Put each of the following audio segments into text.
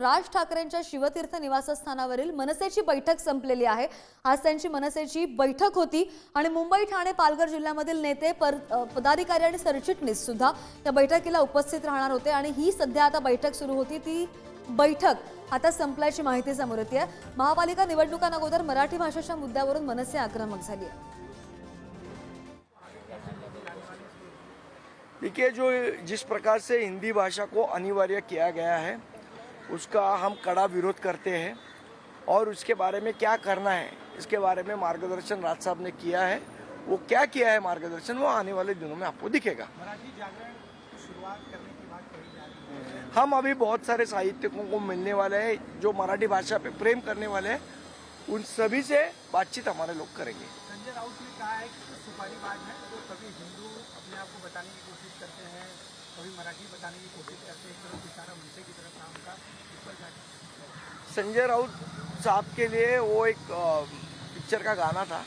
राज ठाकरेंच्या शिवतीर्थ निवासस्थानावरील मनसेची बैठक संपलेली आहे। आज त्यांची मनसेची बैठक होती आणि मुंबई, ठाणे, पालघर जिल्ह्यामधील नेते, पदाधिकारी आणि सरचिटणीस सुद्धा या बैठकीला उपस्थित राहणार होते आणि ही सध्या आता बैठक सुरू होती। ती बैठक आता संपल्याची माहिती समोर येते आहे। महापालिका निवडणुकांअगोदर मराठी भाषेच्या मुद्द्यावरून मनसे आक्रमक झाली आहे। देखिए, जो जिस प्रकार से हिंदी भाषा को अनिवार्य किया गया है उसका हम कड़ा विरोध करते हैं और उसके बारे में क्या करना है इसके बारे में मार्गदर्शन राज साहब ने किया है। वो क्या किया है मार्गदर्शन, वो आने वाले दिनों में आपको दिखेगा। मराठी जागरण की शुरुआत करने की बात कही जा रही है। हम अभी बहुत सारे साहित्यकों को मिलने वाले हैं जो मराठी भाषा पे प्रेम करने वाले हैं, उन सभी से बातचीत हमारे लोग करेंगे। संजय राउत ने कहा है कि सुपारीबाज है, तो कभी हिंदू अपने आप को बताने की कोशिश करते हैं, कभी मराठी बताने की कोशिश करते हैं, एक इशारा मनसे की तरफ काम का ऊपर जाके। संजय राउत साहब के लिए वो एक पिक्चर का गाना था,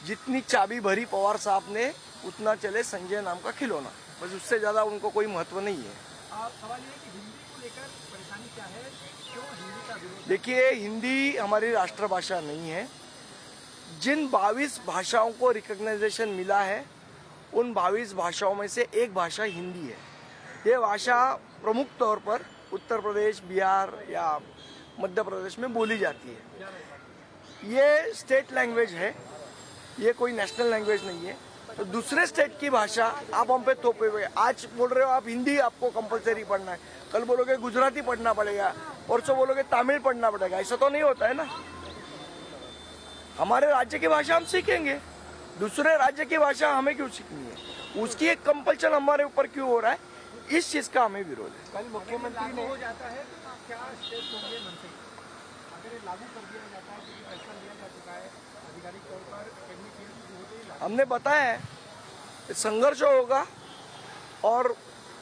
जितनी चाबी भरी पवार साहब ने उतना चले संजय नाम का खिलौना। बस उससे ज़्यादा उनको कोई महत्व नहीं है। सवाल ये है कि हिंदी को लेकर परेशानी क्या है, क्यों हिंदी का विरोध? देखिए, हिंदी हमारी राष्ट्रभाषा नहीं है। जिन 22 भाषाओं को रिकग्नाइजेशन मिला है उन 22 भाषाओं में से एक भाषा हिंदी है। ये भाषा प्रमुख तौर पर उत्तर प्रदेश, बिहार या मध्य प्रदेश में बोली जाती है। ये स्टेट लैंग्वेज है, ये कोई नेशनल लैंग्वेज नहीं है। तो दूसरे स्टेट की भाषा आप हम पे थोपे हुए, आज बोल रहे हो आप हिंदी आपको कंपलसरी पढ़ना है, कल बोलोगे गुजराती पढ़ना पड़ेगा, परसों बोलोगे तमिल पढ़ना पड़ेगा। ऐसा तो नहीं होता है ना। हमारे राज्य की भाषा हम सीखेंगे, दूसरे राज्य की भाषा हमें क्यों सीखनी है? उसकी एक कंपल्शन हमारे ऊपर क्यों हो रहा है? इस चीज का हमें विरोध है। कल मुख्यमंत्री ने हो जाता है तो क्या स्टेप होंगे मनसे? अगर ये लागू कर दिया जाता है, क्योंकि फैसला लिया जा चुका है आधिकारिक तौर पर, एकेडमिक ईयर शुरू होते ही हमने बताया है कि संघर्ष होगा और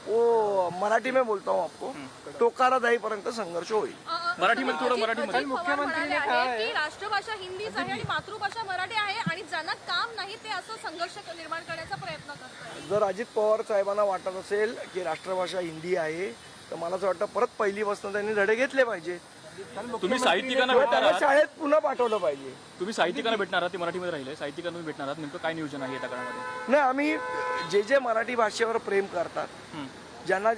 वो मराठी में बोलता हूँ आपको, टोकारा पर्यंत संघर्ष होईल। मराठी मध्ये थोडं मराठी मध्ये मुख्यमंत्री ने कहा है की राष्ट्रभाषा हिंदीच आहे आणि मातृभाषा मराठी आहे आणि ज्यांना काम नाही ते असं संघर्ष निर्माण करण्याचा प्रयत्न करतात। जर अजित पवार साहेबांना वाटत असेल की राष्ट्रभाषा हिंदी आहे तर मला असं वाटतं परत पहिलीपासून त्यांनी धडे घेतले पाहिजे। तुम्ही साहित्यिकांना किंवा भेटणार त्यांना आहात, शाळेत पुन्हा पाठवलं पाहिजे। तुम्ही साहित्यिकांना भेटणार आहात, ते मराठीमध्ये राहिले, साहित्यिकांना तुम्ही भेटणार आहात, नेमकं काय नियोजन आहे या काळामध्ये? नाही, आम्ही जे मराठी भाषेवर प्रेम करतात, ज्यांना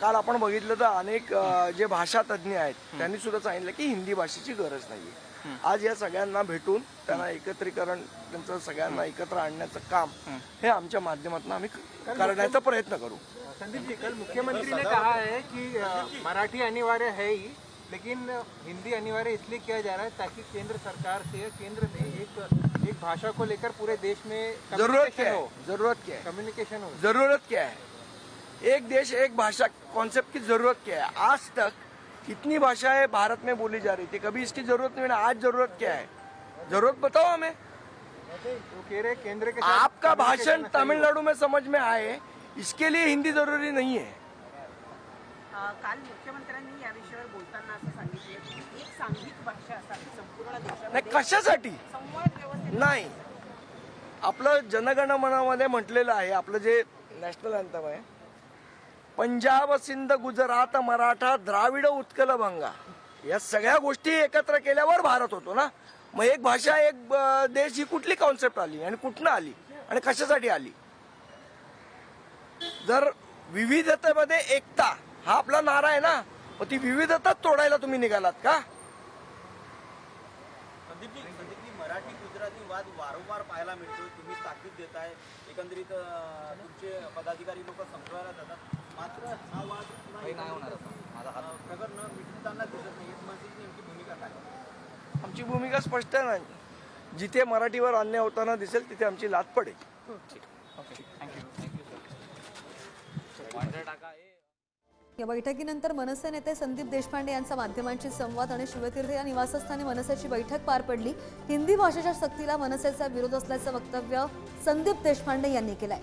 काल आपण बघितलं तर अनेक जे भाषा तज्ज्ञ आहेत त्यांनी सुद्धा सांगितलं की हिंदी भाषेची गरज नाहीये। आज या सगळ्यांना भेटून त्यांना एकत्रीकरण, त्यांचं सगळ्यांना एकत्र आणण्याचं काम हे आमच्या माध्यमातून आम्ही करण्याचा प्रयत्न करू। संदीप जी, कल मुख्यमंत्री ने कहा है कि मराठी अनिवार्य है ही, लेकिन हिंदी अनिवार्य इसलिए किया जा रहा है ताकि केंद्र सरकार से, केंद्र में एक भाषा को लेकर पूरे देश में जरूरत क्या हो, है? जरूरत क्या है? कम्युनिकेशन हो। जरूरत क्या है? एक देश एक भाषा कॉन्सेप्ट की जरूरत क्या है? आज तक कितनी भाषाएं भारत में बोली जा रही थी, कभी इसकी जरूरत नहीं है। आज जरूरत क्या है? जरूरत बताओ हमें। वो कह रहे केंद्र के साथ आपका भाषण communication सही हो। तमिलनाडु में समझ में आए, इसके लिए हिंदी जरूरी नहीं है। काल मुख्यमंत्र्यांनी या विषयावर बोलताना असं सांगितलं की एक सांघिक भाषा असावी संपूर्ण नाही, देशामध्ये, कशासाठी संवाद व्यवस्थित नाही। आपलं जनगणमनामध्ये म्हटलेलं आहे, आपलं जे नॅशनल अँथम आहे, पंजाब, सिंध, गुजरात, मराठा, द्राविड, उत्कल, बंगा, या सगळ्या गोष्टी एकत्र केल्यावर भारत होतो ना। मग एक भाषा एक देश ही कुठली कॉन्सेप्ट आली आणि कुठनं आली आणि कशासाठी आली? जर विविधतेमध्ये एकता हा आपला नारा आहे ना, मग ती विविधता तोडायला तुम्ही निघालात का? संदीप जी, मराठी गुजराती वाद वारंवार पाहायला मिळतो, तुम्ही ताकीद देताय, एकंदरीत तुमचे पदाधिकारी लोक समजवायला जातात, मात्र हा वाद नाही होणार प्रगट न मिटताना दिसत नाही। मनसेची नेमकी भूमिका काय? आमची भूमिका स्पष्ट आहे ना, जिथे मराठीवर अन्याय होताना दिसेल तिथे आमची लात पडेल। या बैठकीनंतर मनसे नेते संदीप देशपांडे यांचा माध्यमांशी संवाद आणि शिवतीर्थ या निवासस्थानी मनसेची बैठक पार पडली। हिंदी भाषेच्या सक्तीला मनसेचा विरोध असल्याचं वक्तव्य संदीप देशपांडे यांनी केलंय।